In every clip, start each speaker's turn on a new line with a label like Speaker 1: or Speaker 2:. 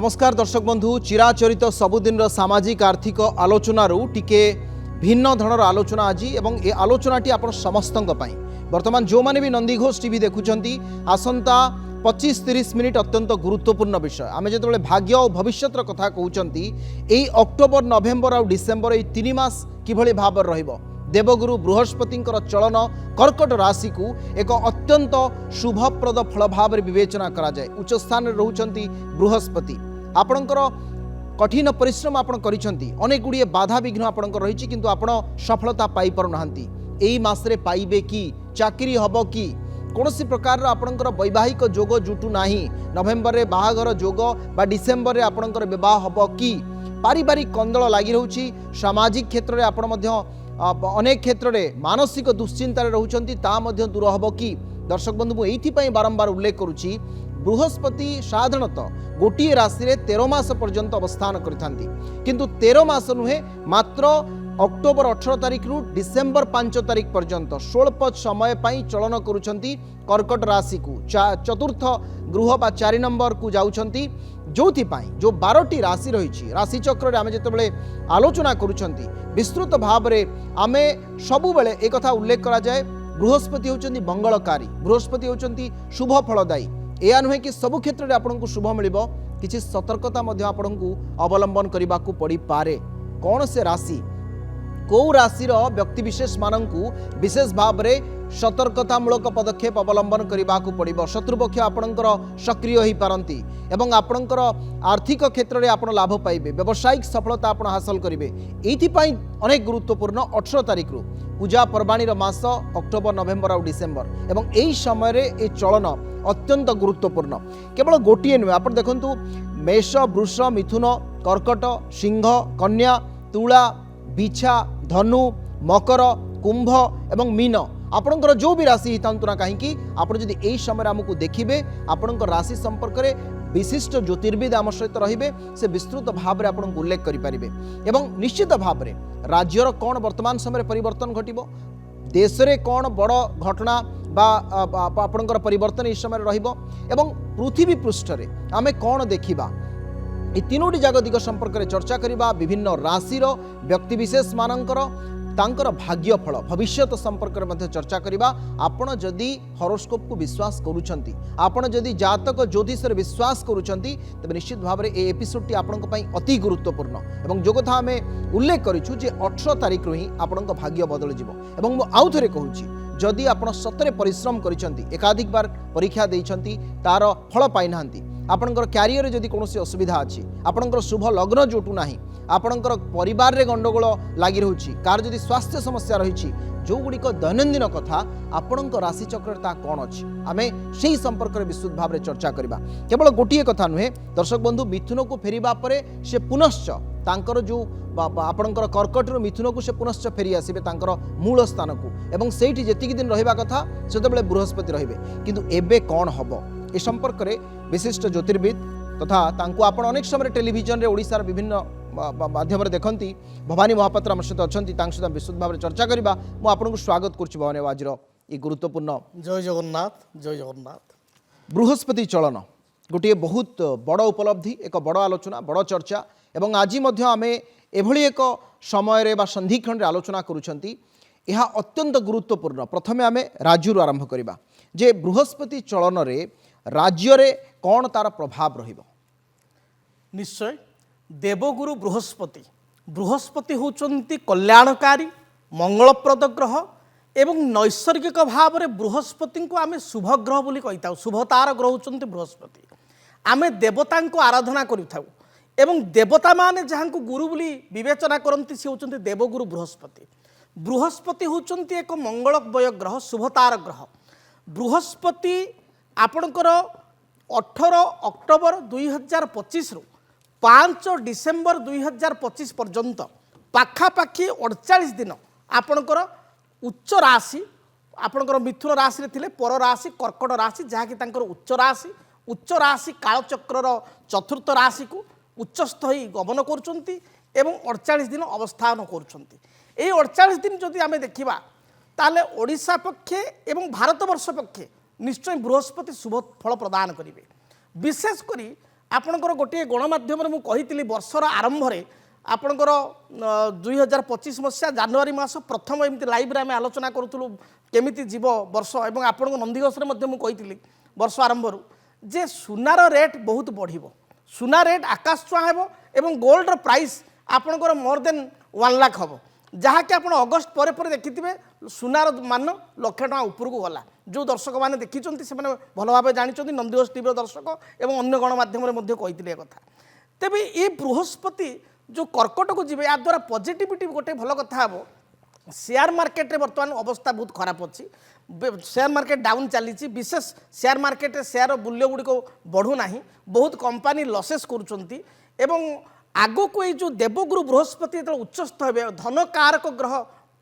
Speaker 1: नमस्कार दर्शक बंधु चिराचरित सबुदिन सामाजिक आर्थिक आलोचनारू टिके भिन्न धरणर आलोचना आज एवं ए आलोचनाटी आपण समस्तंक पई वर्तमान जो माने भी नंदीघोष टीवी देखुछंती आसंता 25-30 मिनिट अत्यंत गुरुत्वपूर्ण विषय आम जो भाग्य और भविष्यतर कथा कहते यही अक्टोबर नवेम्बर और डिसेम्बर ये 3 मास किभली भाव रहिबो देवगुरु बृहस्पति चलन कर्कट राशि को एक अत्यंत शुभप्रद फल भाव विवेचना करा जाए। उच्च स्थान में रहउछंती बृहस्पति आपणकर कठिन परिश्रम आपण करिसंती अनेक गुड़िए बाधा विघ्न आपणकर रहिछि किंतु आपण सफलता पाई पारु नाहंती। एई मासरे पाइबे कि चाकरी हबो कि कौनसी प्रकार आपणकर वैवाहिक जोग जुटू नाही नवेम्बर रे बाहागर जोग बा डिसेम्बर रे आपणकर विवाह हबो कि पारिवारिक कंदल लागि रहउछि। सामाजिक क्षेत्र रे आपण मध्य अनेक क्षेत्र में मानसिक दुश्चिंतार रहउछंती ता मध्य दूर हबो कि दर्शक बंधु मु एथि पई बारंबार उल्लेख करुछि बृहस्पति साधारणतः गोटिए राशि रे 13 मास पर्यंत अवस्थान करिथांती किंतु 13 मास नुहे मात्र अक्टोबर 18 तारिख रु डिसेम्बर 5 तारिख पर्यंत स्वल्प समय पई चलन करुछंती कर्कट राशि को चतुर्थ गृह बा 4 नंबर को जाउछंती जोथि पाई जो 12टी राशि रही राशि चक्र आम जिते आलोचना करुछंती विस्तृत भाव में आम सबु बेले एक कथा उल्लेख करा जाए बृहस्पति होचंती मंगलकारी बृहस्पति होचंती शुभ फलदायी या नुहे कि सबु क्षेत्र में आपको शुभ मिलिबो किछि सतर्कता मध्य आपको अवलंबन करने को पड़ी पारे। कौन से राशि कौ राशिर व्यक्ति विशेष मानू विशेष भाव में सतर्कतामूलक पदक्षेप अवलंबन करने को पड़ो। शत्रुपक्ष आपणकर सक्रिय हो पारती एवं आपणकर आर्थिक क्षेत्र में आप लाभ पाइबे व्यावसायिक सफलता आप हासिल करेंगे। ये अनेक गुरुत्वपूर्ण 18 तारिख रु पूजा पर्वाणीर मास अक्टोबर नवेम्बर और डिसेम्बर एवं यही समय ये चलन अत्यंत गुरुत्वपूर्ण केवल गोटे नुहे आप देखु मेष वृष मिथुन कर्कट सिंह कन्या तुला बिछा धनु मकर कुंभ एवं मीन आपणकर जो भी राशि हितांतु ना कहीं आप यदि समय आमको देखिए आपणकर राशि संपर्क में विशिष्ट ज्योतिर्विद आम सहित रे से विस्तृत भाव में आपको उल्लेख करेंगे एवं निश्चित भाव में राज्यर कौन वर्तमान समय परिवर्तन घटिबो देश रे कौन बड़ घटना बा आपणकर परिवर्तन इस समय रहिबो एवं पृथ्वी पृष्ठ रे आमे कौन देखिबा ये तीनोटी जाग दिग संपर्क में चर्चा करवा विभिन्न राशिर व्यक्तिविशेष मानकर तांकर भाग्य फल भविष्य संपर्क में चर्चा करवा। आपण जदि हॉरोस्कोप को विश्वास करूछंती आपण जदि जातक ज्योतिष विश्वास करूछंती तबे निश्चित भाव में ए एपिसोड आपन पई अति गुरुत्वपूर्ण एवं जो कथा आमे उल्लेख करिछु जे 18 तारिख रु ही आपन भाग्य बदल जिवो एवं मु आउ थरे कहूची जदि आपण सतरे परिश्रम करिसंती एकाधिक बार परीक्षा देइछंती तार फल पाइ नाहंती आपणकर क्यारियर जदि कोनोसी असुविधा अछि आपणकर शुभ लग्न जोटू नाही आपणकर परिवार रे गंडगोल लागि रहउछि कार जदि स्वास्थ्य समस्या रहिछि जो गुड़िक दैनंदिन कथा आपणकर राशि चक्र ता कौन अच्छी आमे सेही संपर्क में विस्तृत भाव में चर्चा करवा। केवल गोटे कथा नुहे दर्शक बंधु मिथुन को फेरिबा परे से पुनश्च तांकर जो आपणकर कर्कट रु मिथुन को से पुनश्च फेरी आसिबे तांकर मूल स्थान को एवं सेठी जेतिक दिन रहिबा कथा सेतबेले बृहस्पति रहिबे किंतु एबे कौन हबो ए संपर्क में विशिष्ट ज्योतिर्विद तथा तांको आपण अनेक समय टेलीविजन रे ओडिशार विभिन्न माध्यम देखती भवानी महापात्र आम सहित अच्छा सहित विस्तृत भाव में चर्चा करवा। मु आपको स्वागत करुच्ची भवानी आज ये गुरुत्वपूर्ण
Speaker 2: जय जगन्नाथ जय जगन्नाथ
Speaker 1: बृहस्पति चलन गोटे बहुत बड़ उपलब्धि एक बड़ आलोचना बड़ चर्चा एवं आज आम एभली एक समय रे बा संधिखंड आलोचना करुछंती यह अत्यंत गुरुत्वपूर्ण। प्रथमे आम राज्य आरंभ करवा जे बृहस्पति चलन रे राज्य रे कौन तार प्रभाव रहिबो।
Speaker 2: निश्चय देवगुरु बृहस्पति बृहस्पति होचंती कल्याणकारी मंगलप्रद ग्रह एवं नैसर्गिक भाव में बृहस्पति को आमे शुभ ग्रह बोली कही शुभतार ग्रह होचंती बृहस्पति आमे देवता को आराधना करिथाउ एवं देवता माने जहाँ को गुरु बोली विवेचना करती सी होचंती देवगुरु बृहस्पति। बृहस्पति होचंती एक मंगलमय ग्रह शुभतार ग्रह। बृहस्पति आपणकर 18 अक्टोबर 2025 रु 5 डिसेम्बर 2025 पर्यंत पाखापाखि 48 दिन आपणकर उच्च राशि आपणकर मिथुन राशि रे पर राशि कर्कट राशि जहाँकि उच्च राशि कालचक्र चतुर्थ राशि को उच्चस्थ हो गमन कर 48 दिन अवस्थान कर 48 दिन जदि आम देखा ताले ओडिशा पक्षे एवं भारत वर्ष पक्षे निश्चय बृहस्पति शुभ फल प्रदान करेंगे। विशेषकर ଆପଣଙ୍କର ଗୋଟିଏ ଗଣମାଧ୍ୟମରେ ମୁଁ କହିଥିଲି ବର୍ଷର ଆରମ୍ଭରେ ଆପଣଙ୍କର 2025 ମସିହା ଜାନୁଆରୀ ମାସ ପ୍ରଥମ ଏମିତି ଲାଇଭ୍ରେ ଆମେ ଆଲୋଚନା କରୁଥିଲୁ କେମିତି ଯିବ ବର୍ଷ ଏବଂ ଆପଣଙ୍କ ନନ୍ଦିଘୋଷରେ ମଧ୍ୟ ମୁଁ କହିଥିଲି ବର୍ଷ ଆରମ୍ଭରୁ ଯେ ସୁନାର ରେଟ୍ ବହୁତ ବଢ଼ିବ, ସୁନା ରେଟ୍ ଆକାଶ ଛୁଆଁ ହେବ ଏବଂ ଗୋଲ୍ଡର ପ୍ରାଇସ୍ ଆପଣଙ୍କର ମୋର୍ ଦେନ୍ 1 ଲାଖ ହେବ, ଯାହାକି ଆପଣ ଅଗଷ୍ଟ ପରେ ପରେ ଦେଖିଥିବେ ସୁନାର ମାନ ଲକ୍ଷେ ଟଙ୍କା ଉପରକୁ ଗଲା। ଯେଉଁ ଦର୍ଶକମାନେ ଦେଖିଛନ୍ତି ସେମାନେ ଭଲ ଭାବେ ଜାଣିଛନ୍ତି, ନନ୍ଦିଘୋଷ ଟିଭିର ଦର୍ଶକ ଏବଂ ଅନ୍ୟ ଗଣମାଧ୍ୟମରେ ମଧ୍ୟ କହିଥିଲେ ଏ କଥା। ତେବେ ଏ ବୃହସ୍ପତି ଯେଉଁ କର୍କଟକୁ ଯିବେ ଏହା ଦ୍ୱାରା ପଜିଟିଭିଟି ଗୋଟେ ଭଲ କଥା ହେବ। ସେୟାର ମାର୍କେଟରେ ବର୍ତ୍ତମାନ ଅବସ୍ଥା ବହୁତ ଖରାପ ଅଛି, ସେୟାର ମାର୍କେଟ ଡାଉନ୍ ଚାଲିଛି, ବିଶେଷ ସେୟାର ମାର୍କେଟରେ ସେୟାର ମୂଲ୍ୟ ଗୁଡ଼ିକ ବଢ଼ୁନାହିଁ, ବହୁତ କମ୍ପାନୀ ଲସେସ୍ କରୁଛନ୍ତି ଏବଂ ଆଗକୁ ଏଇ ଯେଉଁ ଦେବଗୁରୁ ବୃହସ୍ପତି ଯେତେବେଳେ ଉଚ୍ଚସ୍ଥ ହେବେ, ଧନ କାରକ ଗ୍ରହ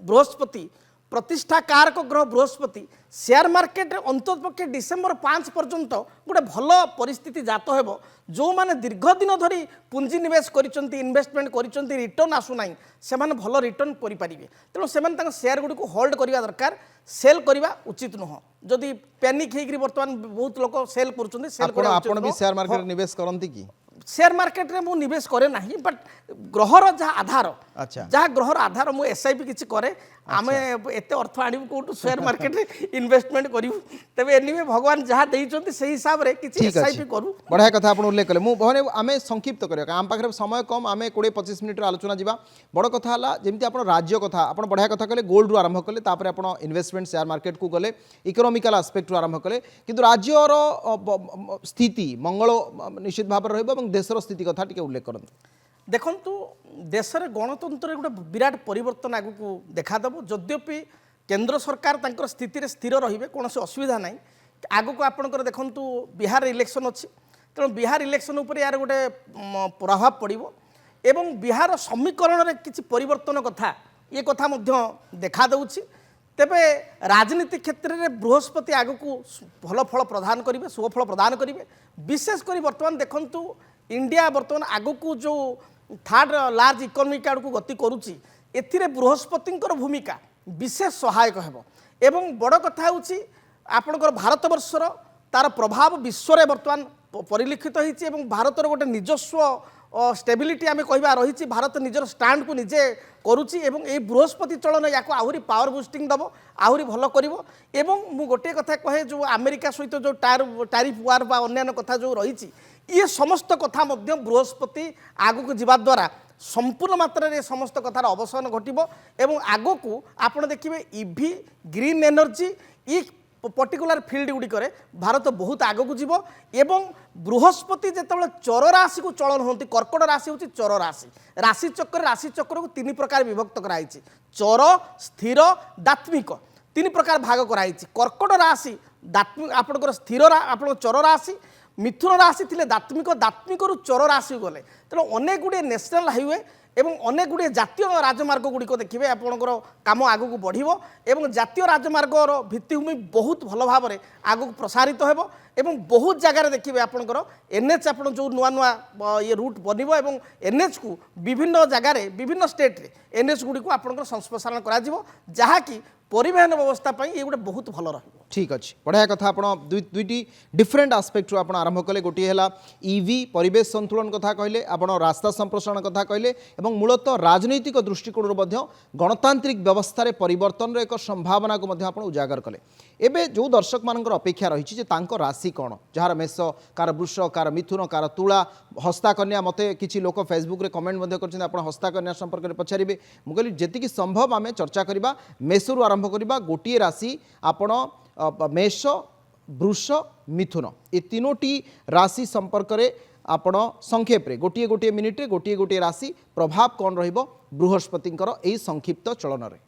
Speaker 2: ବୃହସ୍ପତି, ପ୍ରତିଷ୍ଠା କାରକ ଗ୍ରହ ବୃହସ୍ପତି, ସେୟାର ମାର୍କେଟରେ ଅନ୍ତତଃପକ୍ଷେ ଡିସେମ୍ବର 5 ପର୍ଯ୍ୟନ୍ତ ଗୋଟେ ଭଲ ପରିସ୍ଥିତି ଜାତ ହେବ। ଯେଉଁମାନେ ଦୀର୍ଘ ଦିନ ଧରି ପୁଞ୍ଜି ନିବେଶ କରିଛନ୍ତି, ଇନଭେଷ୍ଟମେଣ୍ଟ କରିଛନ୍ତି, ରିଟର୍ନ ଆସୁନାହିଁ, ସେମାନେ ଭଲ ରିଟର୍ନ କରିପାରିବେ। ତେଣୁ ସେମାନେ ତାଙ୍କ ସେୟାର ଗୁଡ଼ିକୁ ହୋଲ୍ଡ କରିବା ଦରକାର, ସେଲ୍ କରିବା ଉଚିତ ନୁହଁ। ଯଦି ପ୍ୟାନିକ୍ ହେଇକରି ବର୍ତ୍ତମାନ ବହୁତ ଲୋକ ସେଲ୍ କରୁଛନ୍ତି, ସେଲ୍ କରିବା ଉଚିତ
Speaker 1: ଆପଣ ବି
Speaker 2: ନୁହଁ।
Speaker 1: ସେୟାର ମାର୍କେଟରେ ନିବେଶ କରନ୍ତି କି?
Speaker 2: ସେୟାର ମାର୍କେଟରେ ମୁଁ ନିବେଶ କରେ ନାହିଁ, ବଟ୍ ଗ୍ରହର ଯାହା ଆଧାର,
Speaker 1: ଆଚ୍ଛା।
Speaker 2: ଯାହା ଗ୍ରହର ଆଧାର ମୁଁ SIP କିଛି କରେ। ଆମେ ଏତେ ଅର୍ଥ ଆଣିବୁ କୋଉଠୁ ସେୟାର ମାର୍କେଟରେ ଇନଭେଷ୍ଟମେଣ୍ଟ କରିବୁ? ତେବେ ଏନିୱେ ଭଗବାନ ଯାହା ଦେଇଛନ୍ତି ସେହି ହିସାବରେ କିଛି
Speaker 1: ঠিক আছে,
Speaker 2: SIP କରୁ।
Speaker 1: বঢ়িয়া কথা আপনার উল্লেখ কলে। মানে আমি সংক্ষিপ্ত করা আম পাখে সময় কম, আমি 20-25 মিনিটর আলোচনা যা। বড় কথা হল যেমনি আপনার রাজ্য কথা আপনার বঢ়িয়া কথা কলে, গোল্ড রু আরম্ভ কলে, তাপরে আপনার ইনভেস্টমেন্ট সেয়ার মার্কেট কু গলে, ইকোনমিকাল আসপেক্ট রু আরম্ভ কলে, কিন্তু রাজ্যর স্থিতি মঙ্গল নিশ্চিত ভাবে রহব এবং দেশের স্থিতি কথা টিকে উল্লেখ করতে।
Speaker 2: ଦେଖନ୍ତୁ ଦେଶରେ ଗଣତନ୍ତ୍ରରେ ଗୋଟେ ବିରାଟ ପରିବର୍ତ୍ତନ ଆଗକୁ ଦେଖାଦେବ। ଯଦ୍ୟପି କେନ୍ଦ୍ର ସରକାର ତାଙ୍କର ସ୍ଥିତିରେ ସ୍ଥିର ରହିବେ, କୌଣସି ଅସୁବିଧା ନାହିଁ। ଆଗକୁ ଆପଣଙ୍କର ଦେଖନ୍ତୁ ବିହାର ଇଲେକ୍ସନ୍ ଅଛି, ତେଣୁ ବିହାର ଇଲେକ୍ସନ୍ ଉପରେ ଏହାର ଗୋଟେ ପ୍ରଭାବ ପଡ଼ିବ ଏବଂ ବିହାର ସମୀକରଣରେ କିଛି ପରିବର୍ତ୍ତନ କଥା ଏ କଥା ମଧ୍ୟ ଦେଖାଦେଉଛି। ତେବେ ରାଜନୀତି କ୍ଷେତ୍ରରେ ବୃହସ୍ପତି ଆଗକୁ ଭଲ ଫଳ ପ୍ରଦାନ କରିବେ, ଶୁଭଫଳ ପ୍ରଦାନ କରିବେ। ବିଶେଷ କରି ବର୍ତ୍ତମାନ ଦେଖନ୍ତୁ ଇଣ୍ଡିଆ ବର୍ତ୍ତମାନ ଆଗକୁ ଯେଉଁ ଥାର୍ଡ ଲାର୍ଜ ଇକୋନୋମିକ୍ ଆଡ଼କୁ ଗତି କରୁଛି, ଏଥିରେ ବୃହସ୍ପତିଙ୍କର ଭୂମିକା ବିଶେଷ ସହାୟକ ହେବ। ଏବଂ ବଡ଼ କଥା ହେଉଛି ଆପଣଙ୍କର ଭାରତବର୍ଷର ତାର ପ୍ରଭାବ ବିଶ୍ୱରେ ବର୍ତ୍ତମାନ ପରିଲକ୍ଷିତ ହୋଇଛି ଏବଂ ଭାରତର ଗୋଟେ ନିଜସ୍ୱ ଷ୍ଟେବିଲିଟି ଆମେ କହିବା ରହିଛି। ଭାରତ ନିଜର ଷ୍ଟାଣ୍ଡକୁ ନିଜେ କରୁଛି ଏବଂ এই ବୃହସ୍ପତି ଚଳନ ୟାକୁ ଆହୁରି ପାୱାର ବୁଷ୍ଟିଂ ଦେବ, ଆହୁରି ଭଲ କରିବ। ଏବଂ ମୁଁ ଗୋଟିଏ କଥା କହେ, ଯେଉଁ ଆମେରିକା ସହିତ ଯେଉଁ ଟାରିଫ ୱାର ବା ଅନ୍ୟାନ୍ୟ କଥା ଯେଉଁ ରହିଛି, ଇଏ ସମସ୍ତ କଥା ମଧ୍ୟ ବୃହସ୍ପତି ଆଗକୁ ଯିବା ଦ୍ୱାରା ସମ୍ପୂର୍ଣ୍ଣ ମାତ୍ରାରେ ଏ ସମସ୍ତ କଥାର ଅବସାନ ଘଟିବ ଏବଂ ଆଗକୁ ଆପଣ ଦେଖିବେ ଇଭି, ଗ୍ରୀନ୍ ଏନର୍ଜି, ଇ पर्टिकुलर फिल्ड गुड़िकर भारत बहुत आगक जीव एवं बृहस्पति जिते चर राशि को चलन होती कर्कट राशि हूँ चर राशि राशि चक्र को तीन प्रकार विभक्त कराई चर स्थिर दात्मिक तीन प्रकार भाग कराई कर्कट राशि दात्मिक आपंकर स्थिर आप चर राशि मिथुन राशि थे दात्मिक दात्मिक चर राशि गले तेणु अनेक गुड़े नेशनल हाईवे एवं अनेक गुड़े जातीय राजमार्ग गुड़िक देखिए आपंकर काम आगक बढ़ो एवं जातीय राजमार्गर भित्तिभूमि बहुत भल भाव में आगक प्रसारित हो एवं बहुत जगार देखिए आपंकर एनएच आप जो नुआ नुआ ये रूट बनब एवं एनएच को विभिन्न जगार विभिन्न स्टेट रे एनएच गुड़ी को आपंकर संप्रसारण करा जहाँकि परिवहन व्यवस्था ये गोटे बहुत भल रही
Speaker 1: ठीक अच्छे बढ़िया कथा आप दुईटी डिफरेन्ट आस्पेक्ट आप आरंभ कले गोटे है ईवी परिवेश संतुलन कथा कहले आप रास्ता संप्रसारण कथा कहले एवं मूलतः राजनैतिक दृष्टिकोण गणतांत्रिक व्यवस्था परिवर्तन एक संभावना को आप उजागर कले एवं जो दर्शक मान अपेक्षा रही राशि कौन जार मेष कार वृष कार मिथुन कार तुला हस्ता कन्या मत किसी लोक फेसबुक रे कमेंट कर हस्ता कन्या संपर्क में पचारे मुझे जी संभव आम चर्चा करवा मेषरू आरंभ करवा गोटे राशि आपण मेष वृष मिथुन ये तीनोटी राशि संपर्क में आपण संक्षेप रे गोटे गोटे मिनिट गोटे गोटे राशि प्रभाव कौन रहिबो बृहस्पतिंकर एई संक्षिप्त चलन रे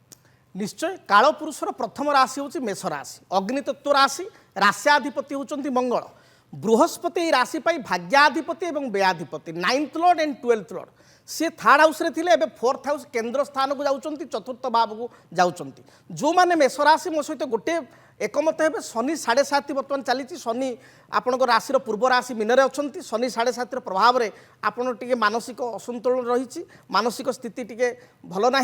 Speaker 2: निश्चय कालपुरुषर प्रथम राशि हूँ मेष राशि अग्नितत्व राशि राश्याधिपति होती मंगल बृहस्पति राशि भाग्याधिपति और व्ययाधिपति 9th lord and 12th lord सी थर्ड हाउस रे थिले एबे 4th हाउस केंद्र स्थान को जाउचंती चतुर्थ भाव को जाउचंती जो माने मेष राशि मो सहित गोटे एकमत हे शनि 7.5 बर्तमान चली शनि आपण राशि पूर्व राशि मीन अच्छा शनि 7.5 प्रभाव में आपण टे मानसिक असंतुलन रही मानसिक स्थिति टे भल ना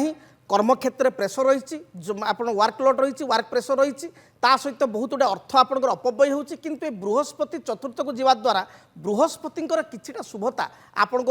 Speaker 2: कर्मक्षेत्र प्रेसर रही आप वर्कलोड रही वर्क प्रेसर रही सहित बहुत गुटे अर्थ आपंकर अपव्यय होती किंतु बृहस्पति चतुर्थ को जीवा द्वारा बृहस्पति किछिटा शुभता आपण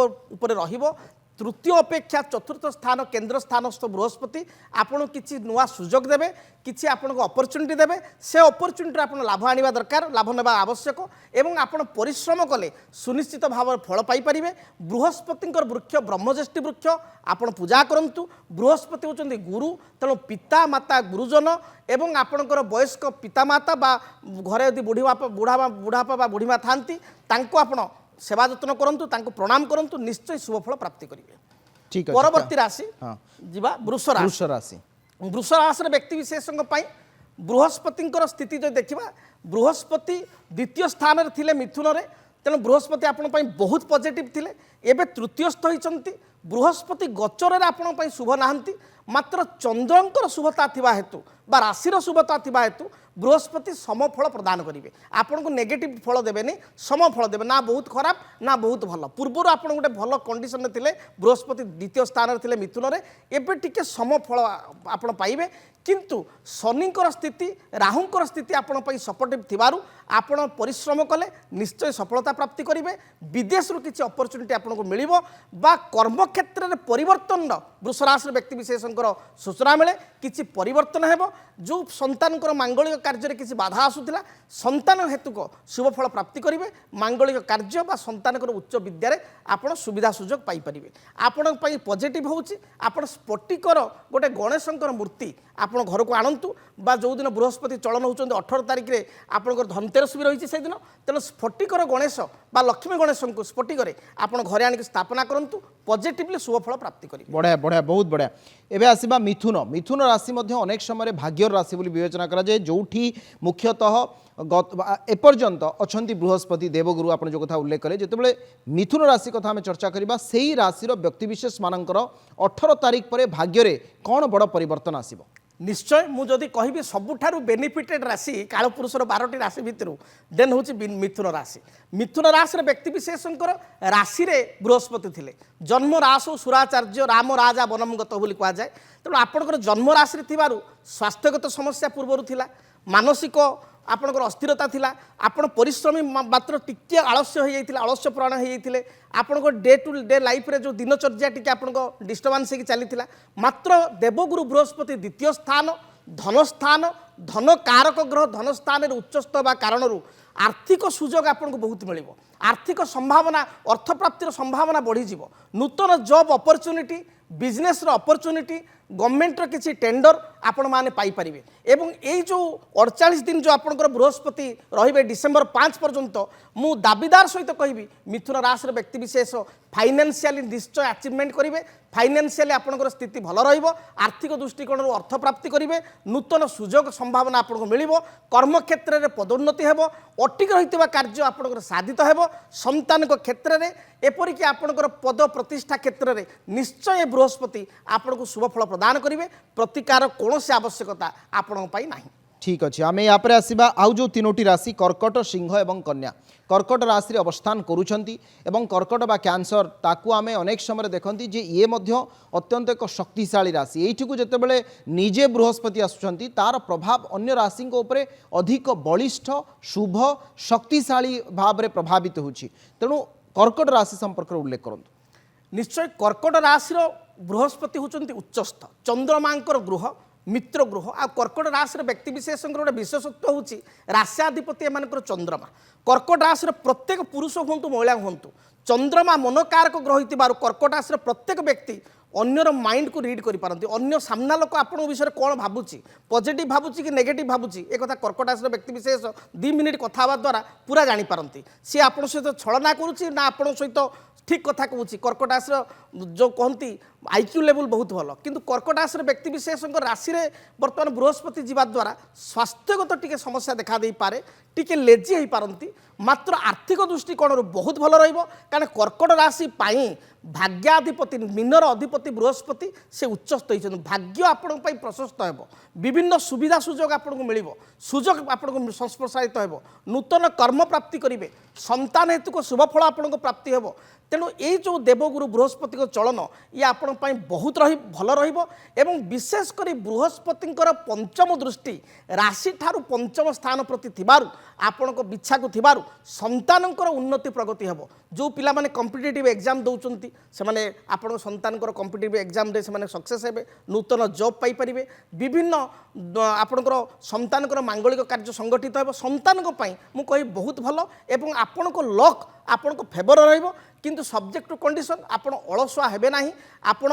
Speaker 2: रहिबो तृतीय अपेक्षा चतुर्थ स्थान केन्द्र स्थानस्थ बृहस्पति आपन किसी नुआ सुजोग देवे किसी आपन अपरच्युनिटी देवे से अपरच्युनिटी आप लाभ आने दरकार लाभ नेबा आवश्यक एवं आपन परिश्रम कले सुनिश्चित भाव फल पाइपर बृहस्पति वृक्ष ब्रह्मज्येष्ठी वृक्ष आपन पूजा करंतु बृहस्पति होचंदी गुरु तेणु पिता माता गुरुजन एवं आपणकर वयस्क पितामाता बा घरे यदि बुढ़ापा बा बुढ़ीमा थांती तांको आपण सेवा जत्न करंतु तांको प्रणाम करंतु निश्चय शुभफल प्राप्ति करेंगे।
Speaker 1: ठीक
Speaker 2: परवर्ती राशि जीवा वृष राशि वृष राशि व्यक्ति विशेष बृहस्पति स्थिति जो देखा बृहस्पति द्वितीय स्थान में थिले मिथुन रे तेणु बृहस्पति आपण बहुत पॉजिटिव थिले एबे तृतीयस्थ होइचंती बृहस्पति गोचर आपण शुभ नहांती मात्र चंद्रंकर शुभता थिबा हेतु बा राशिर शुभता थिबा हेतु बृहस्पति समफल प्रदान करेंगे आपन को नेगेटिव फल देवेनि समफल देवे ना बहुत खराब ना बहुत भल पूर्वर आप गोटे भल कंडीशन में थिले बृहस्पति द्वितीय स्थान में थिले मिथुन रे एबे टिके समफल आपण पाइबे किंतु शनिकर स्थिति राहुंकर स्थिति आपण पई सपोर्टिव थिबारु आपण परिश्रम कले निश्चय सफलता प्राप्ति करेंगे विदेश रु किछि अपॉर्चुनिटी आपको मिलिबो बा कर्म क्षेत्र में परिवर्तन वृष राशि व्यक्ति विशेषकर सूचना मिले किछि परिवर्तन हेबो जो संतानकर मांगलिक कार्य किसी बाधा आसूला संतान हेतुक शुभफल प्राप्ति करेंगे मांगलिक कार्य बा संतानकर उच्च विद्यारे आपण सुविधा सुजोग पाइपर आपण पॉजिटिव होउची आपण स्फटिकर गोटे गणेशंकर मूर्ति आपण घर को आणंतु बा जो दिन बृहस्पति चलन होउचंदी 18 तारिख रे आपनकर धनतेरस भी रही से दिन तेणु स्फटिकर गणेश बा लक्ष्मी गणेश को स्फटिकर आपण घरे आनिक स्थापना करंतु पॉजिटिवली शुभफल प्राप्ति करेंगे।
Speaker 1: बढ़िया बढ़िया बहुत बढ़िया एबे आसीबा मिथुन मिथुन राशि मध्य अनेक समय भाग्यर राशि बोली विवेचना करा जाए जोठी मुख्यतः एपर्यंत अछंती बृहस्पति देवगुरु आपण जो कथा उल्लेख करें जितेबाला मिथुन राशि कथा आम चर्चा करवा से राशि व्यक्तिविशेष मानकर 18 तारिख पर भाग्य कौन बड़ परिवर्तन आसीबो
Speaker 2: निश्चय मुझे कहि सबुठारु बेनिफिटेड राशि कालपुरुषर 12टी राशि भितर देन हूँ मिथुन राशि व्यक्ति विशेषकर राशि रे बृहस्पति थिले जन्म राशो सुराचार्य राम राजा वनमगत बोली कह जाए तेणु आपंकर जन्म राशि स्वास्थ्यगत समस्या पूर्वर थिला मानसिक आपणकर अस्थिरता थिला आपण परिश्रमी मात्र टिके आलस्य हो जाइथिला आलस्य प्राण हो जाइथिले आपणकर डे टू डे लाइफ रे जो दिनचर्या टिके आपणको डिस्टर्बांस हो चलीथिला मात्र देवगुरु बृहस्पति द्वितीय स्थान धन कारक ग्रह धन स्थान रे उच्चस्थ बा कारणरू आर्थिक सुजोग आपको बहुत मिलिबो आर्थिक संभावना अर्थ प्राप्तिर संभावना बढ़ी जीवो नूतन जॉब अपॉर्चुनिटी बिजनेस रो अपॉर्चुनिटी गवर्नमेंट रो किसी टेंडर आपण माने पाई परिबे एवं एई जो 48 दिन जो आपनकर बृहस्पति रहिबे डिसेंबर 5 पर्यंत मु दाबीदार सहित कहबी मिथुन राशि व्यक्ति विशेष फाइनेंशियली निश्चय अचीवमेंट करेंगे फाइनेंशियली आपनकर स्थिति भल रहिबो आर्थिक दृष्टिकोण अर्थ प्राप्ति करेंगे नूतन सुजोग संभावना आपको मिलिबो कर्म क्षेत्र में पदोन्नति हेबो अटिक रहितबा कार्य आपनकर साधित हेबो संतान क्षेत्र में एपरिक आपनकर पद प्रतिष्ठा क्षेत्र में निश्चय बृहस्पति आपको शुभफल प्रदान करेंगे प्रतिकार कौन से आवश्यकता आपण नहीं।
Speaker 1: ठीक अच्छे आम यहाँ आसवा आउ जो तीनोटी राशि कर्कट सिंह एवं कन्या कर्कट राशि अवस्थान करुँच कर्कट बा कैंसर ताकू आम अनेक समय देखती जे ये अत्यंत एक शक्तिशाली राशि यू जितेबाला निजे बृहस्पति आसुंच तार प्रभाव अन्य राशि अधिक बलिष्ठ शुभ शक्तिशाली भाव में प्रभावित होची तेणु कर्कट राशि संपर्क उल्लेख करूँ।
Speaker 2: निश्चय कर्कट राशि बृहस्पति होती उच्चस्थ चंद्रमांकर गृह मित्र गृह आ कर्कट राशि व्यक्ति विशेष गोटे विशेषत्व हूँ राश्याधिपति एम चंद्रमा कर्कट राशि प्रत्येक पुरुष हूँ महिला हूँ चंद्रमा मनोकारक ग्रह हो कर्कट राशि प्रत्येक व्यक्ति अन्यर माइंड को रीड कर पारती अन्य सामना लोक आपण विषय कौन भावुची पॉजिटिव भावुची कि नेगेटिव भावुची एक कथा कर्कट राशि व्यक्ति विशेष 2 मिनिट कथा हवा द्वारा पूरा जानीपारती सी आपण सहित छलना करुच्ची ना आपण सहित ठीक कथा कहूँ कर्कट राशि जो कहती आईक्यू लेवल बहुत भल किंतु कर्कट राशि व्यक्ति विशेष राशि में बर्तमान बृहस्पति जीवा द्वारा स्वास्थ्यगत टिके समस्या देखा दे पारे टिके लेजी हो पारती मात्र आर्थिक दृष्टिकोण बहुत भल रहिबो कारण कर्कट राशि पाई भाग्याधिपति मीनर अधिपति बृहस्पति से उच्चस्थ होती भाग्य आपण प्रशस्त हो विभिन्न सुविधा सुजोग आपको मिल सुजोग आपको संस्पर्शायित हो नूतन कर्म प्राप्ति करेंगे संतान हेतु को शुभफल आपको प्राप्ति हो तेणु ये जो देवगुरु बृहस्पति को चलन ये आपण बहुत भल रही विशेषकर बृहस्पति पंचम दृष्टि राशि ठारू पंचम स्थान प्रति थिबारु आपण को बिछा को थिबारु संतानकर उन्नति प्रगति हम जो पिला माने कॉम्पिटिटिव एग्जाम दौरान से आपण संतान कॉम्पिटिटिव एग्जाम रे से सक्सेस हे नूतन जॉब पाई परिबे विभिन्न आपणकर संतानकर मांगलिक कार्य संगठित हो संतान मु कहि बहुत भल एवं आपण को लक आपण को फेवर रहिबो किंतु सब्जेक्ट टू कंडीशन आपण अलसुआ हेबे नाही आपण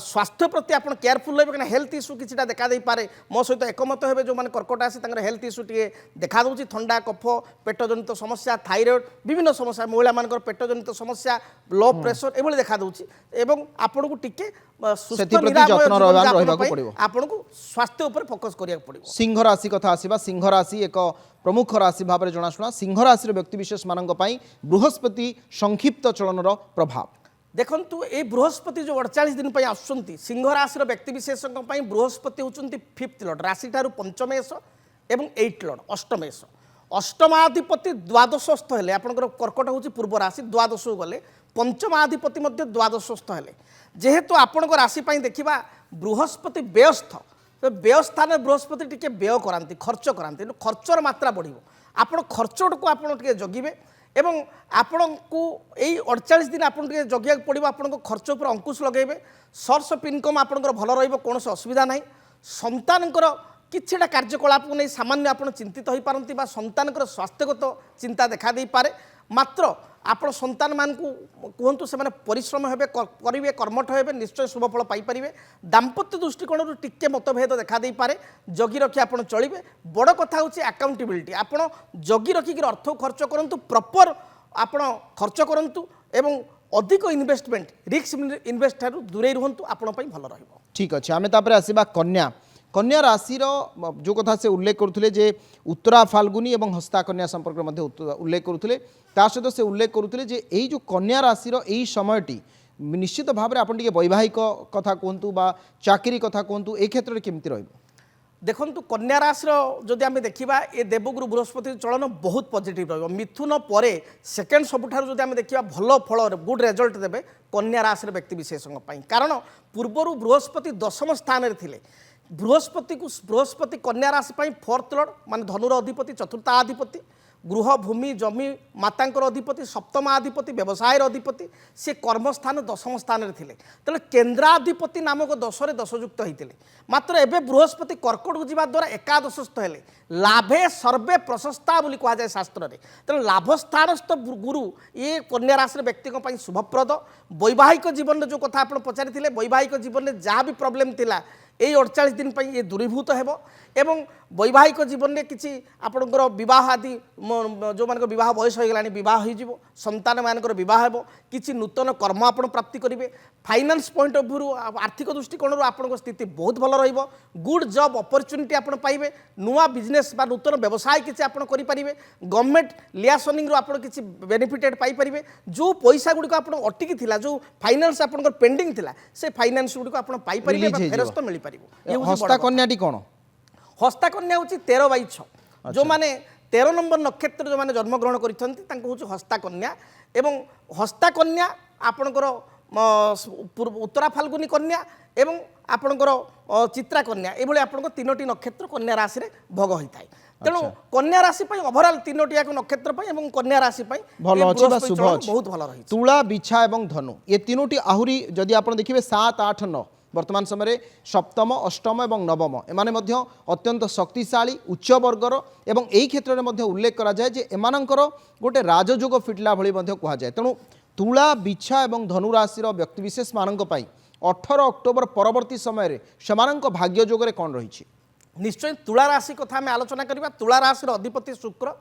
Speaker 2: स्वास्थ्य प्रति आपण केयरफुल हेबे हेल्थ इश्यू किछिटा देखा दे पारे मो सहित एकमत हेबे जो माने कर्कट आसी तांकर हेल्थ इश्यू टिके देखा दउची ठंडा कफ पेट जनित समस्या थायराइड विभिन्न समस्या महिला मानकर पेट जनित समस्या लो प्रेशर एभली देखा दउची एवं आपण को टिके सुस्थ निरामय आपण को स्वास्थ्य ऊपर फोकस करिया पड़िबो
Speaker 1: सिंह राशि कथा आसीबा सिंह राशि एक प्रमुख राशि भाव में जनाशुना सिंह राशि व्यक्ति विशेष मानक पई बृहस्पति संक्षिप्त चलनर प्रभाव
Speaker 2: देखंतु ए बृहस्पति जो 48 दिन पर आसुचंती सिंह राशि व्यक्ति विशेष बृहस्पति होचंती 5th लॉर्ड राशि ठारू पंचमेश एवं 8th लॉर्ड अष्टमेश अष्टमाधिपति द्वादशस्थ हेले आपनकर कर्कट होची पूर्व राशि द्वादश गले पंचमाधिपति मध्य द्वादशस्थ हेले जेहेतु आपनकर राशि पई देखिबा बृहस्पति व्यस्त तो व्यय स्थान बृहस्पति टिके व्यय कराती खर्च कराती खर्चर मात्रा बढ़ आपण खर्च को आपड़ टे जगिबे एवं आपण को यही 48 दिन आपन टे जगिया पड़ो आपण खर्च उपर अंकुश लगेबे सोर्स ऑफ इनकम आपनकर भल रहिबो कोनोसी असुविधा नाही संतानकर किछिटा कार्यकलाप को नहीं सामान्य आपन चिंतित होई पारंती बा संतानकर स्वास्थ्यगत चिंता देखा दे पारे मात्र आपण संतान मान को कहतु से परिश्रम हेबे करेंगे कर्मठ हेबे निश्चय शुभफल पाइपर दाम्पत्य दृष्टिकोण टिके मतभेद देखा दे पारे जगी रखी आपड़ चलिए बड़ कथा हूँ अकाउंटेबिलिटी आपड़ जगी रखिक अर्थ खर्च करूँ प्रॉपर आपण खर्च करूँ एवं अधिक इन्वेस्टमेंट रिस्क इन्वेस्ट ठारू दूरे रुहतु आपण भल रहिबो
Speaker 1: ठीक अच्छे आम तापर आसवा कन्या कन्या राशिर जो कथा से उल्लेख करुले जे उत्तरा फाल्गुनी और हस्ता कन्या संपर्क में उल्लेख करुले ता सहित से उल्लेख करुले जे एई जो कन्या राशिर एई समयटी निश्चित भाव में आपन टिके वैवाहिक कथा कहतु बा चाकरी कथा कहतु ए क्षेत्र में केमती रहिबो
Speaker 2: देखंतु कन्या राशि जदि आम देखा ये देवगुरु बृहस्पति चलन बहुत पॉजिटिव रहिबो मिथुन परे सेकेंड सबुठार जदि आम देखा भल फल गुड रिजल्ट देबे कन्या राशि व्यक्ति विशेषज्ञ कारण पूर्वर बृहस्पति 10म स्थान में थिले बृहस्पति कन्या राशि 4th लॉर्ड मान धनुर अधिपति चतुर्थाधिपति गृह भूमि जमी मातांकर अधिपति सप्तम अधिपति व्यवसाय अधिपति से कर्मस्थान 10म स्थान में थिले तेल केन्द्राधिपति नामक 10 रे 10 युक्त होते मात्र एवं बृहस्पति कर्कट को जीवा द्वारा एकादशस्थ हेले लाभे सर्वे प्रशस्ता बोली कहा जाए शास्त्र में तेणु लाभस्थानस्थ गुरु ये कन्या राशि व्यक्ति शुभप्रद वैवाहिक जीवन जो कथा आप पचारि वैवाहिक जीवन में जहाँ भी प्रोब्लेम थिला यही 48 दिन पर ये दूरीभूत हो एवं वैवाहिक जीवन में किसी आपणकर बह आदि जो मान बह बयस हो गला बह हो संतान मानकर बह हो किसी नूतन कर्म आप प्राप्ति करेंगे फाइनान्स पॉइंट ऑफ व्यू आर्थिक दृष्टिकोण आपण स्थिति बहुत भल रहिबो गुड जॉब अपॉर्चुनिटी आपण पाइबे नुआ बिजनेस बा नूतन व्यवसाय किसी आपण करि परिबे गवर्नमेंट लियासनिंग रो आपण किसी बेनिफिटेड पाई परिबे जो पैसा गुडी को आपण अटकी थिला जो फाइनान्स आपण पेंडिंग थिला से फाइनान्स गुडी को आपण पाई परिबे फेरस्त मिली परिबो
Speaker 1: हस्ता कन्याटी कोन
Speaker 2: हस्ता कन्या हूँ 13/6 जो माने 13 नंबर नक्षत्र जो माने जन्म ग्रहण कर हस्ता कन्या एवं हस्ता कन्या आपणकर उत्तरा फाल्गुनी कन्या एवं आपणकर चित्रा कन्या ये आपण 3टी नक्षत्र कन्या राशि रे भोग होता है तेणु कन्या राशि ओवरऑल 3टी याक नक्षत्र एवं कन्या राशि
Speaker 1: भल अच्छी शुभ
Speaker 2: बहुत भल रही
Speaker 1: तुला बिछा एवं धनु ये 3टी आहुरी जदि आप देखिए 7, 8, 9 वर्तमान समय सप्तम अष्टम और नवम एमाने मध्य अत्यंत शक्तिशाली उच्च वर्गर एवं यही क्षेत्र में उल्लेख करा जाए जे एमानंकर गोटे राजयोग फिटला भली कह जाए तेणु तुला बिछा और धनुराशि व्यक्तिविशेष मानक 18 अक्टोबर परवर्ती समय सेमानंक भाग्ययोग रे कौन रही
Speaker 2: निश्चय तुला राशि कथा आम आलोचना करवा तुला राशि अधिपति शुक्र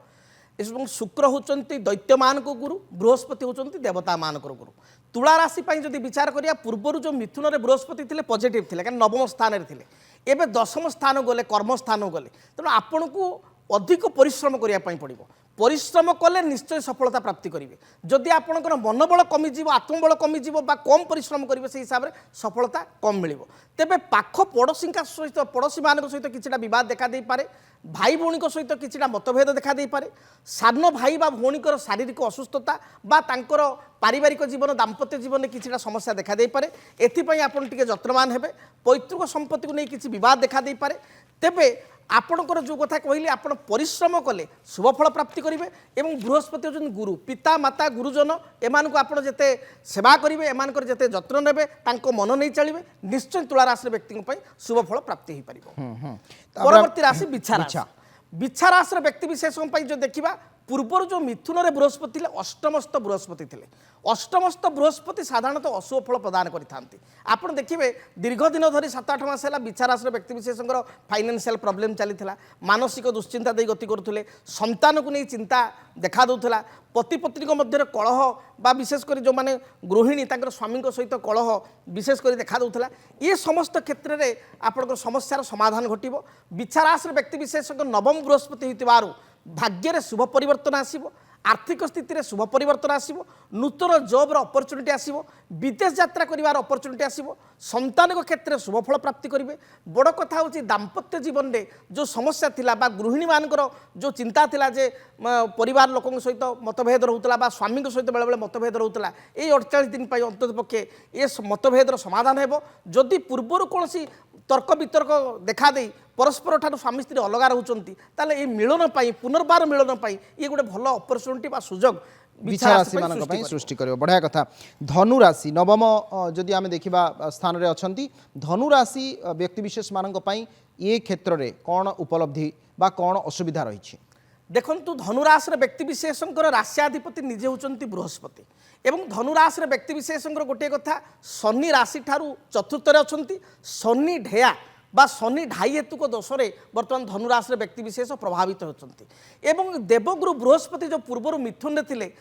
Speaker 2: एवं शुक्र होचंती दैत्य मान को गुरु बृहस्पति होचंती देवता मान को गुरु तुला राशि जदि विचार करिया पूर्वर जो मिथुन रे बृहस्पति थिले पॉजिटिव थिले कारण 9म स्थान रे थिले एबे 10म स्थान गले कर्म स्थान गले तेणु आपन को अधिक परिश्रम करिया पई पड़िबो परिश्रम कले निश्चय सफलता प्राप्ति करेंगे जदि आपंकर मनोबल कमिज आत्मबल कमिज कम परिश्रम करेंगे से हिसाब से सफलता कम मिल तेरे पाख पड़ोशी सहित पड़ोशी मान सहित किसी बद देखा दे पारे भाई भौणी सहित किसी मतभेद देखा दे पारे सान भाई बा भौणीकर शारीरिक असुस्थता बा तांकर पारिवारिक जीवन दाम्पत्य जीवन में किसी समस्या देखा दे पारे एथिपाई आपण टिके जत्नवान हेबे पैतृक संपत्ति को नहीं किसी बद देखा दे पारे तेबे आपणकर जो कथा कहले आपण परिश्रम कले शुभफल प्राप्ति करेंगे एवं बृहस्पति होचन गुरु पिता माता गुरुजन एमानक आपण जेते सेवा करेंगे एमानकर जेते जत्न नेबे तांको मन नहीं चलिबे निश्चय तुला राशि व्यक्ति शुभफल प्राप्ति हो पारिबो। परवर्ती राशि बिछा राशि बिछा राशि व्यक्ति विशेष जो देखा पूर्वर जो मिथुन में बृहस्पति अष्टमस्त बृहस्पति थे अष्टमस्त बृहस्पति साधारणतः अशुभ फल प्रदान करते आपड़ देखिए दीर्घ दिन धरी 7-8 मास है बिछा राशि व्यक्ति विशेष फाइनेंशियल प्रॉब्लम चली मानसिक दुश्चिंता दे गति करुले संतान को नहीं चिंता देखा दूसरा पति पत्नी मध्य कलह बा विशेषकर जो मैंने गृहिणी स्वामी सहित कलह विशेषकर देखा दूसरा ये समस्त क्षेत्र में आपंकर समस्यार समाधान घटो बिछा राशि व्यक्ति विशेष नवम बृहस्पति होइतिबारु भाग्य शुभ परिवर्तन आसिबो आर्थिक स्थिति रे शुभ परिवर्तन आसिबो नूतन जॉब रो अपॉर्चुनिटी आसिबो विदेश यात्रा करिवार अपॉर्चुनिटी आसिबो संतान को क्षेत्र में शुभ फल प्राप्ति करेंगे बड़ कथा होची दाम्पत्य जीवन में जो समस्या थिला बा गृहिणी मानकर जो चिंता थिला जे परिवार लोकों सहित मतभेद रोला बा स्वामी सहित बेले बेले मतभेद रोला ये 48 दिन अंतत पक्षे ये मतभेदर समाधान हेबो जदि पूर्वर कौन तर्क वितर्क देखा दे परस्पर ठार स्वामी स्त्री अलग रोचंती ताले ये मिलन पाई पुनर्बार मिलन पाई ये गोटे भल अपॉर्चुनिटी बा सुजोग
Speaker 1: बिछा राशि मान सृष्टि कर बढ़िया कथा। धनु राशि नवम जदि आम देखा स्थान में अच्छा धनु राशि व्यक्ति विशेष मान ये क्षेत्र में कौन उपलब्धि बा कौन असुविधा रही
Speaker 2: देखु धनुराशि व्यक्ति विशेष राशियाधिपति निजे होती बृहस्पति एवं धनुराशि व्यक्ति विशेष गोटे कथा शनि राशि ठारू चतुर्थ अच्छा शनि ढेया बा शनि ढाई हेतुक दोष बर्तमान धनुराशि व्यक्ति विशेष प्रभावित होती एवं देवगुरु बृहस्पति जो पूर्वर मिथुन थे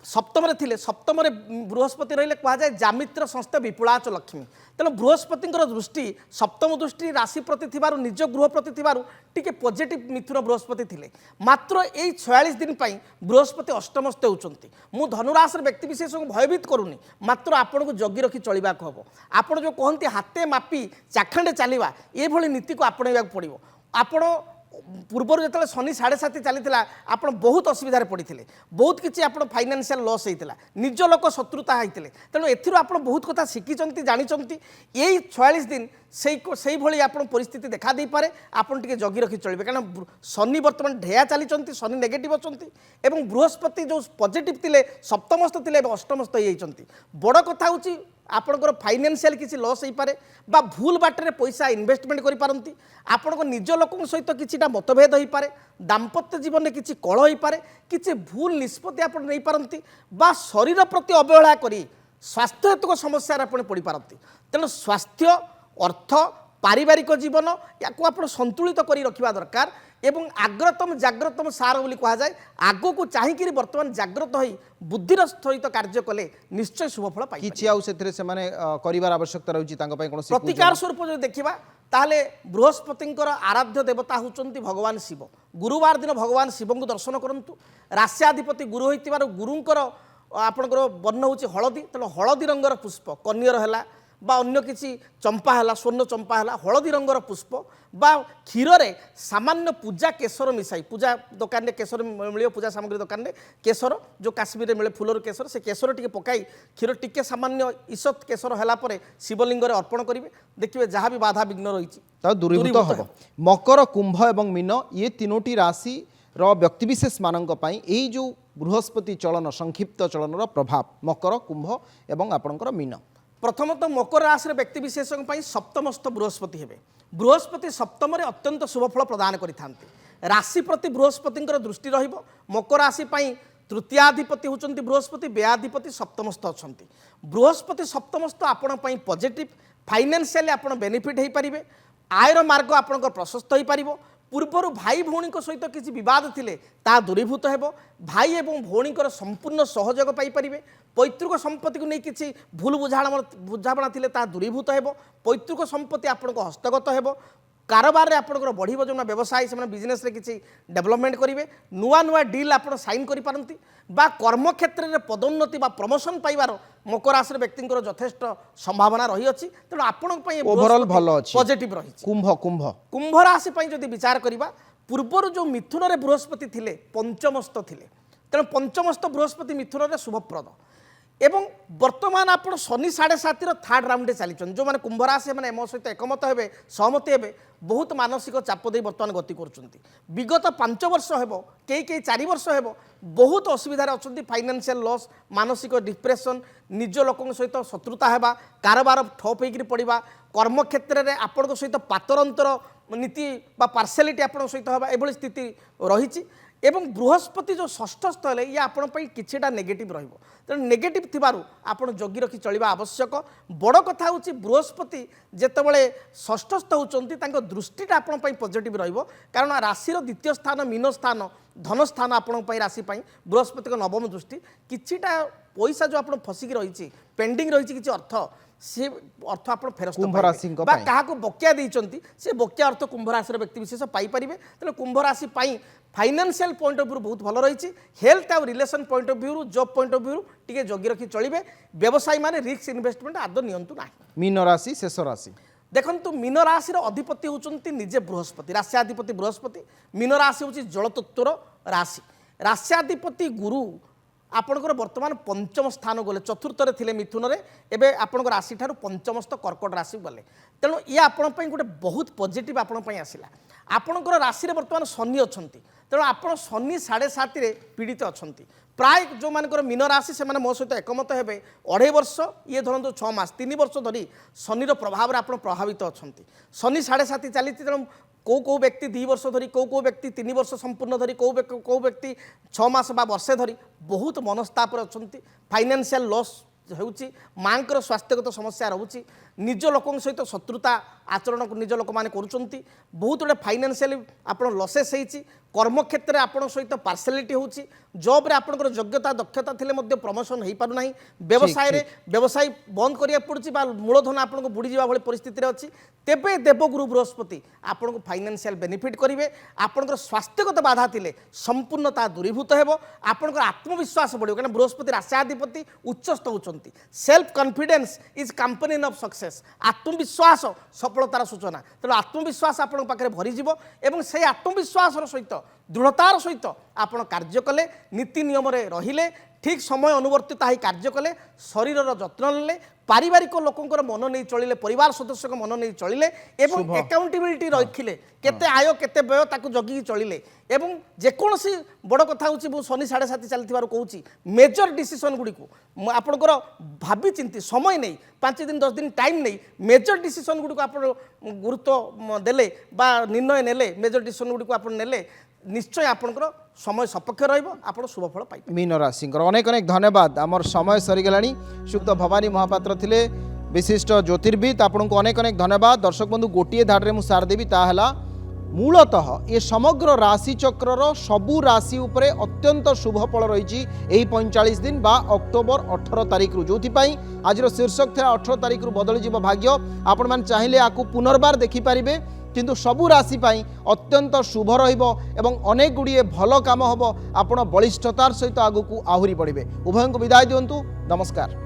Speaker 2: सप्तम थे सप्तम बृहस्पति रही कहुए जामित्र संस्था विपुलाच लक्ष्मी तेणु बृहस्पति दृष्टि सप्तम दृष्टि राशि प्रति थिबारु निज गृह प्रति थिबारु टिके पॉजिटिव मिथुन बृहस्पति थे मात्र यही 46 दिन पर बृहस्पति अष्टमस्थ होती मु धनुराशि व्यक्ति विशेष को भयभीत करूनी मात्र आपन को जगी रखी चलवा हम आपड़ जो कहते हाथे मापी चाखंडे चलवा ये नीति को आपणा पड़ो आपण पूर्वर जो शनि 7.5 चली आप बहुत असुविधार पड़ते बहुत किसी आप फाइनेंशियल लॉस होता निज लोक शत्रुता होते तेणु एथिरो आप बहुत कथा शिखिंट जानते यही 46 दिन से भाई आप परिस्थिति देखा दे पारे आपन टिके जगी रखी चलिए कारण शनि बर्तमान ढेया चली शनि नेगेटिव अच्छा एवं बृहस्पति जो पॉजिटिव थे सप्तमस्थ थे अष्टमस्थ होती बड़ कथा हूँ आपणकर फाइनेंशियल किसी लॉस हो पारे बा भूल बाटर पैसा इन्वेस्टमेंट करि पारंती आपणक निज लोकों सहित किछिटा मतभेद हो पारे दाम्पत्य जीवन में किसी कलह हो पारे किसी भूल निष्पत्ति आप नहीं पारंती बा शरीर प्रति अवहेला करी स्वास्थ्य हेतुक समस्या आप पड़ पारंती तेणु स्वास्थ्य अर्थ पारिवारिक जीवन या आप संतुलित कर रखा दरकार एवं आग्रतम जाग्रतम सार बोली कहुए आग को चाहिए बर्तमान जाग्रत हो बुद्धिर सहित कार्य कले निश्चय शुभफल पाई आवश्यकता रही प्रतिकार स्वरूप जो देखा ताहले बृहस्पति आराध्य देवता होचंती भगवान शिव गुरुवार दिन भगवान शिव को दर्शन करंतु राशियाधिपति गुरु होइतिबार गुरुंकर आपणकर वर्ण होची हलदी तेणु हलदी रंगर पुष्प कन्यर है बा अन्य किसी चंपा है स्वर्ण चंपा है हलदी रंगर पुष्प बा क्षीर रे सामान्य पूजा केसर मिसाई पूजा दुकान में केसर मिले पूजा सामग्री दुकान में केसर जो काश्मीर में मिले फूलर केसर से केसर टी पकाई क्षीर टी सामान्य ईसत केसर है शिवलिंग अर्पण करेंगे देखिए जहाँ भी बाधा विघ्न रही
Speaker 1: दूरीभूत हम। मकर कुंभ एवं मीन ये तीनोटी राशि व्यक्तिविशेष मानक यही जो बृहस्पति चलन संक्षिप्त चलन प्रभाव मकर कुंभ एवं आपणकर मीन
Speaker 2: प्रथमतः मकर राशि व्यक्ति विशेष सप्तमस्थ बृहस्पति हे बृहस्पति सप्तम अत्यंत शुभफल प्रदान करते राशि प्रति बृहस्पति दृष्टि रहिबो मकर राशि तृतीयाधिपति होचंती बृहस्पति व्ययाधिपति सप्तमस्थ अच्छा बृहस्पति सप्तमस्थ आपण पॉजिटिव फाइनेंशियली आप बेनिफिट हो पारे आयर मार्ग आपंकर प्रशस्त हो पार पूर्वर भाई भौणी सहित किसी बद थे दूरीभूत हो भाई एवं भौणीकर संपूर्ण सहयोग पाइपर पैतृक संपत्ति को नहीं किसी भूल बुझाणा थे दूरीभूत हो पैतृक संपत्ति आपको हस्तगत हो कारोबार रे आपनकर बढ़िबो जो व्यवसाय से बिजनेस रे किसी डेवलपमेंट करेंगे नुआ नुआ डील आप साइन कर पारती बा कर्म क्षेत्र में पदोन्नति बा प्रमोशन पाइबार मकर राशि व्यक्ति यथेष्ट संभावना रही अछि तेणु आपण
Speaker 1: ओवरऑल भलो अछि
Speaker 2: पॉजिटिव रही
Speaker 1: कुंभ कुंभ
Speaker 2: कुंभ राशि जदि विचार करबा पूर्वर जो मिथुन रे बृहस्पति थिले पंचमस्त थिले तेणु पंचमस्त बृहस्पति मिथुन रे शुभप्रद एवं वर्तमान आप शनि 7.5 थर्ड राउंड चली जो मैंने कुंभ राशि मैंने मो सहित एकमत हे सहमति हे बहुत मानसिक चाप दे बर्तमान गति कर विगत 5 वर्ष हेब कई 4 वर्ष हेब बहुत असुविधा अच्छा फाइनेंशियल लॉस मानसिक डिप्रेशन निज लोक सहित शत्रुता हेबा कारोबार ठप होकर पड़ा कर्म क्षेत्र में आपण सहित पातरंतर नीति बा पार्शियालिटी आपण सहित हेबा एभली स्थिति रही एवं बृहस्पति जो षष्ठ स्थल ये आपण किछिटा नेगेटिव रहिबो तेणु नेगेटिव थिबारु आपण जगी रखी चलिबा आवश्यक बड़ कथा होची बृहस्पति जेतेबेले षष्ठस्थ होचंती तांको दृष्टिटा आपण पॉजिटिव रहिबो कारण राशि द्वितीय स्थान मीन स्थान धन स्थान आपण राशि बृहस्पति को नवम दृष्टि किछिटा पैसा जो आपण फसिकी रही पेंडिंग रही किछि अर्थ से अर्थ आप फेरस्त क्या बकिया देती से बकिया अर्थ कुंभ राशि व्यक्ति विशेष पाइपर तेना कुंभ राशि फाइनेंशियल पॉइंट ऑफ व्यू बहुत भल रही हेल्थ और relation point of view job point of view T जगी रखी चलिए व्यवसायी मैंने रिस्क इन्वेस्टमेंट आदौ नियंतु ना
Speaker 1: मीन राशि शेष राशि
Speaker 2: देखु मीन राशि अधिपति होती निजे बृहस्पति राशियाधिपति बृहस्पति मीन राशि हूँ जलतत्वर राशि राशियाधिपति गुरु आपणकर वर्तमान पंचम स्थान गले चतुर्थ थे मिथुन रे एबे आपणकर राशि ठारू पंचमस्त कर्कट राशि गले तेणु ये आपण गोटे बहुत पॉजिटिव आपण आसला आपणकर राशि रे वर्तमान शनि अच्छी तेणु आप शनि 7.5 पीड़ित अच्छा प्राय जो मानकर मीन राशि से मो सहित एकमत हे 2.5 वर्ष ये धरतु 6 मास 3 वर्ष धरी शनिर प्रभाव में आप प्रभावित अच्छा शनि 7.5 चली तेणु कौ व्यक्ति 2 वर्ष धरी कौ व्यक्ति 3 वर्ष संपूर्ण धरी कौ व्यक्ति 6 मास बा वर्षे धरी बहुत मनस्ताप अच्छा फाइनेंशियल लॉस होउची मांकर स्वास्थ्यगत समस्या रोची निज लोक सहित शत्रुता आचरण को निज लोक मैंने करुँच बहुत गुड़े फाइनेंशियली आप लसेस होती कर्म क्षेत्र में आपण सहित पार्शियालिटी होची जॉब रे आपनकर योग्यता दक्षता थिले मध्य प्रमोशन हो पारु नाही व्यवसाय रे व्यवसाय बंद करिया पड़ुची बा मूलधन आपनको बुड़ी जावा भली परिस्थिति रे अछि तेबे देवगुरु बृहस्पति आपनको फाइनेंशियल बेनिफिट करिवे आपनकर स्वास्थ्यगत बाधा थिले संपूर्णता दूरीभूत हेबो आपनकर आत्मविश्वास बढ़िबो कारण बृहस्पति राशियाधिपति उच्चस्थ होचंती self confidence is company of success आत्मविश्वास सफलतार सूचना तेणु आत्मविश्वास आपण पाखे भरी जीवो एवं से आत्मविश्वास सहित दृढ़तार सहित आपण कार्य कले नीति नियम रहिले ठीक समय अनुवर्तित ही कार्य कले शरीर जत्न नेले पारिवारिक लोकंकर मन नहीं चलिले परिवार सदस्य को मन नहीं चलिले एवं अकाउंटेबिलिटी रखिले केते आय केते व्यय ताकू जगी चलिले एवं जेकोसी बड़ कथा होची बो शनि 7.5 चलथिबार कहूची मेजर डिसीजन गुडी को आपनकर भाबी चिंती समय नहीं 5 दिन 10 दिन टाइम नहीं मेजर डिसीजन गुडी को आप गुरुत्व देले बा निर्णय नेले मेजर डिसीजन गुडी को आप नेले निश्चय आपनकर समय सपक्ष रहिबो आपण शुभफल पाइ
Speaker 1: मीन राशि अनेक अनेक धन्यवाद आमर समय सरीगलानी शुक्त भवानी महापात्र थिले विशिष्ट ज्योतिर्विद आपन को अनेक अनेक धन्यवाद दर्शक बंधु गोटे धाड़े मु सार देवी ताहला मूलतः ये समग्र राशि चक्रर सबु राशि उपरे अत्यंत शुभ फल रही 45 दिन बा अक्टोबर 18 तारिख रु जो आज शीर्षक था 18 तारिख रु बदली जीव भाग्य आपण मान चाहिए आपको पुनर्बार देखिपारे किंतु सबु राशि अत्यंत शुभ रहिबो एवं अनेक गुड़िए भल काम हम आपण बलिष्ठतार सहित आगु आहरी बढ़े उभय को विदाय दिंतु नमस्कार।